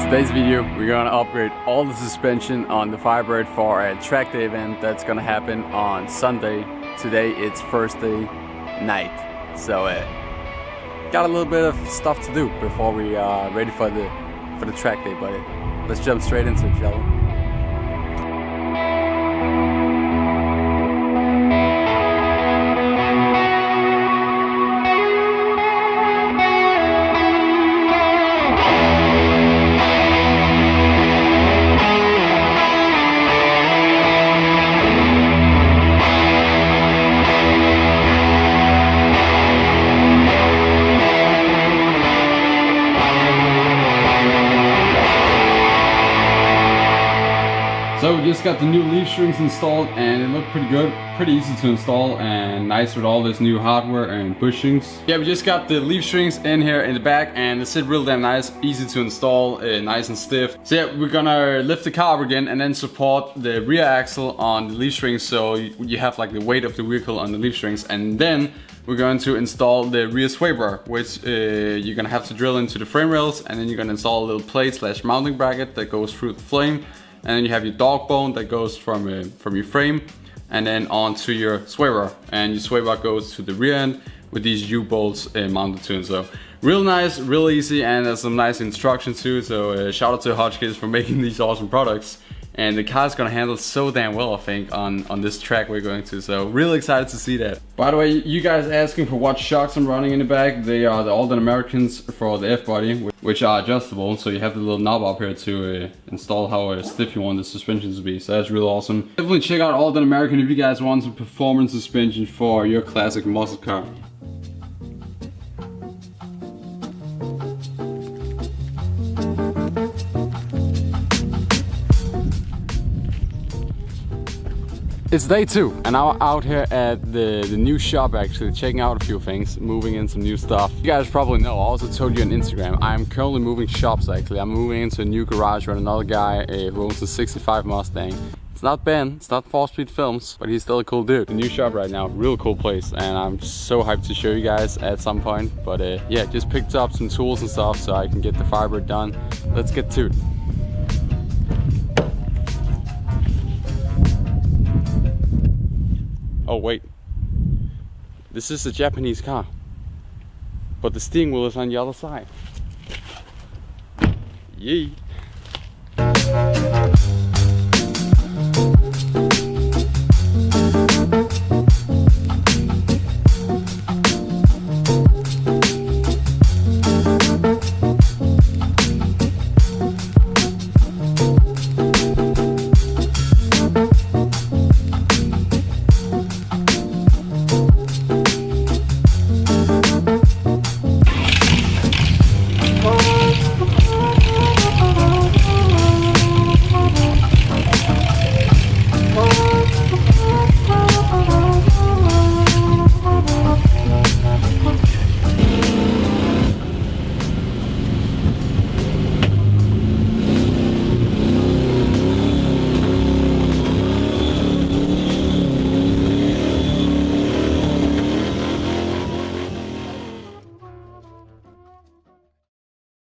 Today's video, we're gonna upgrade all the suspension on the Firebird for a track day event that's gonna happen on Sunday. Today it's first day night, so got a little bit of stuff to do before we are ready for the track day. But let's jump straight into it, shall we? So we just got the new leaf strings installed and it looked pretty good, pretty easy to install and nice with all this new hardware and bushings. Yeah, we just got the leaf strings in here in the back and they sit real damn nice, easy to install, nice and stiff. So yeah, we're gonna lift the car up again and then support the rear axle on the leaf strings so you have like the weight of the vehicle on the leaf strings, and then we're going to install the rear sway bar, which you're gonna have to drill into the frame rails, and then you're gonna install a little plate / mounting bracket that goes through the frame. And then you have your dog bone that goes from your frame and then onto your sway bar. And your sway bar goes to the rear end with these U-bolts mounted to it. So real nice, real easy, and there's some nice instructions too. So shout out to Hotchkis for making these awesome products. And the car's gonna handle so damn well, I think, on this track we're going to. So really excited to see that. By the way, you guys asking for what shocks I'm running in the back. They are the Alden Americans for the F-body, which are adjustable. So you have the little knob up here to install how stiff you want the suspension to be. So that's really awesome. Definitely check out Alden American if you guys want some performance suspension for your classic muscle car. It's day 2 and I'm out here at the new shop, actually checking out a few things, moving in some new stuff. You guys probably know, I also told you on Instagram, I'm currently moving shops actually. I'm moving into a new garage with another guy who owns a 65 Mustang. It's not Ben, it's not 4-Speed Films, but he's still a cool dude. The new shop right now, real cool place, and I'm so hyped to show you guys at some point. But yeah, just picked up some tools and stuff so I can get the Firebird done. Let's get to it. Oh wait, this is a Japanese car, but the steering wheel is on the other side. Yee.